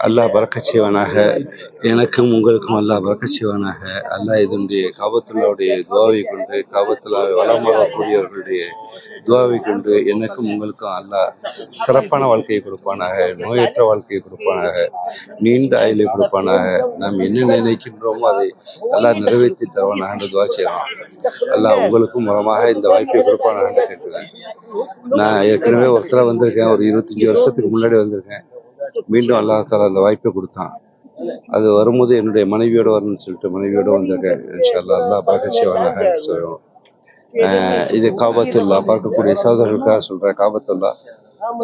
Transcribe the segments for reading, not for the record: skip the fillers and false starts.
அல்லாஹ் பரக்கத் செய்வானாக. எனக்கும் உங்களுக்கும் அல்லாஹ் பரக்கத் செய்வானாக. அல்லாஹ் இதனுடைய காபத்துல்லாவுடைய துவாவை கொண்டு, காபத்துல்லாவை வளமாகக்கூடியவர்களுடைய துவாவை கொண்டு எனக்கும் உங்களுக்கும் அல்லாஹ் சிறப்பான வாழ்க்கையை கொடுப்பானாக, நோயற்ற வாழ்க்கையை கொடுப்பானாக, நீண்ட ஆயுளை கொடுப்பானாக. நாம் என்ன நினைக்கின்றோமோ அதை அல்லாஹ் நிறைவேற்றி தருவானாக துவா செய்யலாம். அல்லாஹ் உங்களுக்கும் மூலமாக இந்த வாய்ப்பை கொடுப்பானாக கேட்கிறேன். நான் ஏற்கனவே ஒருத்தர வந்திருக்கேன், ஒரு 25 வருஷத்துக்கு முன்னாடி வந்திருக்கேன். மீண்டும் அல்லாஹ் தாலா அந்த வாய்ப்பை கொடுத்தான். அது வரும்போது என்னுடைய மனைவியோடு வரணும்னு சொல்லிட்டு மனைவியோடு வந்திருக்கேன். இன்ஷா அல்லாஹ் அல்லாஹ் பரக்கத் செய்வானாக சொல்லுவோம். இது காபத்துல்லா பார்க்கக்கூடிய சகோதரர்களுக்காக சொல்றேன்.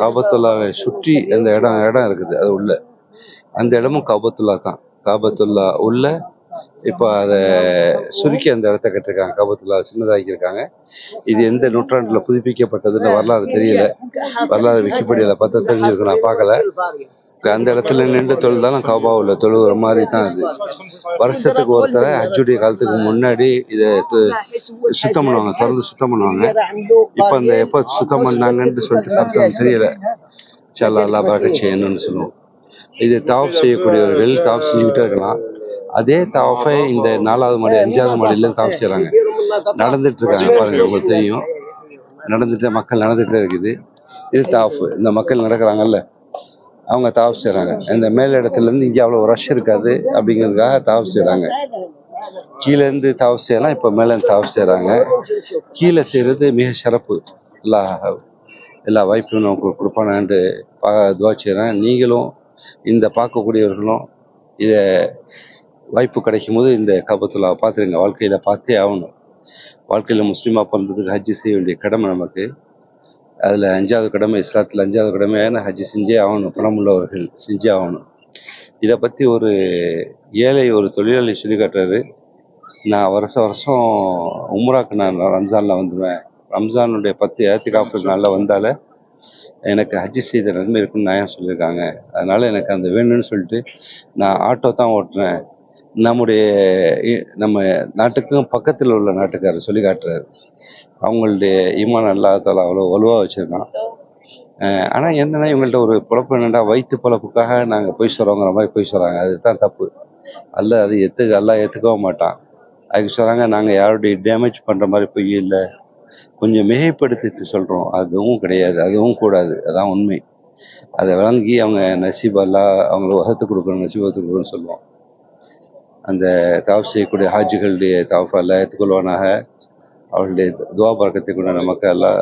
காபத்துல்லாவை சுற்றி அந்த இடம் இருக்குது, அது உள்ள அந்த இடமும் காபத்துல்லா தான். காபத்துல்லா உள்ள இப்போ அதை சுருக்கி அந்த இடத்த கட்டிருக்காங்க. காபத்துல்லா சின்னதாக்கியிருக்காங்க. இது எந்த நூற்றாண்டுல புதுப்பிக்கப்பட்டதுன்னு வரலாறு தெரியல. வரலாறு விக்கிபீடியால பார்த்தா தெரிஞ்சிருக்கு, நான் பார்க்கல. அந்த இடத்துல நின்று தொழுதாலும் காபாவுல தொழுகிற மாதிரி தான். அது வருஷத்துக்கு ஒருத்தர ஹஜ்ஜுடைய காலத்துக்கு முன்னாடி இதை சுத்தம் பண்ணுவாங்க, திறந்து சுத்தம் பண்ணுவாங்க. இப்போ அந்த எப்போ சுத்தம் பண்ணாங்கன்னு சொல்லிட்டு சத்தம் தெரியல. இன்ஷா அல்லாஹ் பரக்கத் செய்யணும்னு சொல்லுவோம். இது தவாப் செய்யக்கூடியவர்கள் தவாப் செஞ்சுக்கிட்டே இருக்கலாம். அதே தவாஃபை இந்த 4வது மாடி 5வது மாடியில தவாப் செய்யறாங்க, நடந்துட்டு இருக்காங்க. பாருங்க, உங்களுக்கு தெரியும், நடந்துட்டு மக்கள் நடந்துகிட்டே இருக்குது. இது தவாஃப். இந்த மக்கள் நடக்கிறாங்கல்ல, அவங்க தவாஃப் செய்கிறாங்க. இந்த மேல் இடத்துலேருந்து இங்கே அவ்வளோ ரஷ் இருக்காது அப்படிங்கிறதுக்காக தவாஃப் செய்கிறாங்க. கீழேருந்து தவாஃப் செய்யலாம், இப்போ மேலேருந்து தவாஃப் செய்கிறாங்க. கீழே செய்கிறது மிக சிறப்பு. எல்லா வாய்ப்பும் நமக்கு கொடுப்பானான்ட்டு துவா செய்கிறேன். நீங்களும் இந்த பார்க்கக்கூடியவர்களும் இதை வாய்ப்பு கிடைக்கும் போது இந்த காபத்துல்லாவை பார்த்துருங்க. வாழ்க்கையில் பார்த்தே ஆகணும். வாழ்க்கையில் முஸ்லீமாக பிறந்ததுக்கு ஹஜ்ஜி செய்ய வேண்டிய கடமை நமக்கு. அதில் 5வது கடமை, இஸ்லாத்தில் 5வது கடமையான ஹஜ்ஜி செஞ்சே ஆகணும். பணம் உள்ளவர்கள் செஞ்சே ஆகணும். இதை பற்றி ஒரு ஏழை ஒரு தொழிலாளி சொல்லி காட்டுறாரு. நான் வருஷம் உம்ராக்கு நான் ரம்ஜானில் வந்துடுவேன். ரம்ஜானுடைய 10 ஏத்திகாஃப் நாளில் வந்தாலே எனக்கு ஹஜ்ஜி செய்த நன்மை இருக்குன்னு நியாயம் சொல்லியிருக்காங்க. அதனால் எனக்கு அந்த வேணும்னு சொல்லிட்டு நான் ஆட்டோ தான் ஓட்டுறேன். நம்ம நாட்டுக்கும் பக்கத்தில் உள்ள நாட்டுக்காரர் சொல்லி காட்டுறாரு. அவங்களுடைய ஈமான் அல்லாஹ் தாலா அவ்வளோ வலுவாக வச்சுருக்கான். ஆனால் என்னென்னா இவங்கள்ட்ட ஒரு குழப்பம் என்னென்னா, வயிற்று பழப்புக்காக நாங்கள் போய் சொல்கிறோங்கிற மாதிரி போய் சொல்கிறாங்க. அதுதான் தப்பு. அது எல்லாம் ஏற்றுக்கவும் மாட்டான். அதுக்கு சொல்கிறாங்க, நாங்கள் யாருடைய டேமேஜ் பண்ணுற மாதிரி போய் இல்லை, கொஞ்சம் மிகைப்படுத்திட்டு சொல்கிறோம். அதுவும் கிடையாது, அதுவும் கூடாது. அதான் உண்மை. அதை விளங்கி அவங்க நசீப் அல்லாஹ் அவங்கள வகுத்து கொடுக்கணும், நசீபத்து கொடுக்கணும்னு சொல்லுவோம். அந்த தவாஃப் செய்யக்கூடிய ஹாஜிகளுடைய தவாஃப் அல்லாஹ் ஏற்றுக்கொள்வானாக. அவர்களுடைய துவா பரக்கத்தை கொண்ட நமக்கு எல்லாம்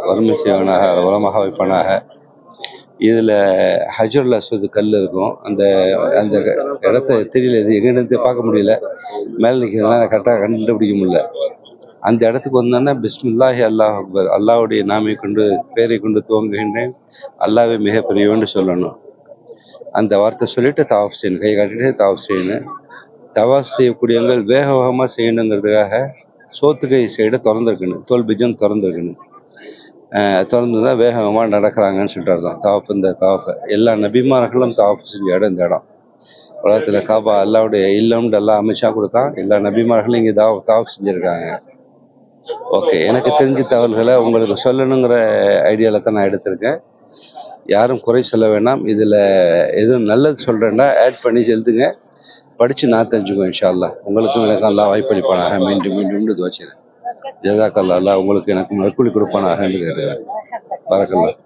வறுமை செய்வானாக, வளமாக வைப்பானாக. இதில் ஹஜ்ருல் அஸ்வத் கல் இருக்கும். அந்த அந்த இடத்த தெரியல, இது எங்கேருந்து பார்க்க முடியல, மேலே நிற்கிறதுனால கரெக்டாக கண்டுபிடிக்க முடியல. அந்த இடத்துக்கு வந்தோன்னா பிஸ்மில்லாஹி அல்லாஹ் அக்பர், அல்லாஹ்வுடைய நாமை கொண்டு பேரை கொண்டு துவங்குகின்றேன், அல்லாஹ்வே மிகப்பெரியவன்னு சொல்லணும். அந்த வார்த்தை சொல்லிட்டு தவாஃப் செய்யணும், கை காட்டிட்டு தவாஃப் செய்யணும். தவாஃப் செய்யக்கூடியவங்க வேக வேகமாக செய்யணுங்கிறதுக்காக சோத்துக்கை சைடை திறந்துருக்கணும், தோல் பிஜம் திறந்துருக்கணும். திறந்து தான் வேக வேகமாக நடக்கிறாங்கன்னு சொல்லிட்டு அர்த்தம். தவாஃப், இந்த தவாஃபை எல்லா நபிமார்களும் தவாஃப் செஞ்ச இடம் இந்த இடம். உலகத்தில் காபா அல்லாவுடைய இல்லம்னு எல்லாம் அமைச்சா கொடுத்தான். எல்லா நபிமார்களும் இங்கே தவாஃப் செஞ்சுருக்காங்க. ஓகே, எனக்கு தெரிஞ்ச தகவல்களை உங்களுக்கு சொல்லணுங்கிற ஐடியாவில் தான் நான் எடுத்திருக்கேன். யாரும் குறை சொல்ல வேண்டாம். இதில் எதுவும் நல்லது சொல்கிறேன்னா ஆட் பண்ணி செலுத்துங்க, படித்து நான் தெரிஞ்சுக்குவேன். இன்ஷா அல்லாஹ் உங்களுக்கும் எனக்கு எல்லாம் வாய்ப்பளிப்பானாக. மீண்டும் மீண்டும் துவச்சிடுறேன். ஜஸாக்கல்லாஹ், அல்லாஹ் உங்களுக்கு எனக்கு நற்கூலி கொடுப்பானாக என்று கேட்கிறேன். பரக்கல்லாஹ்.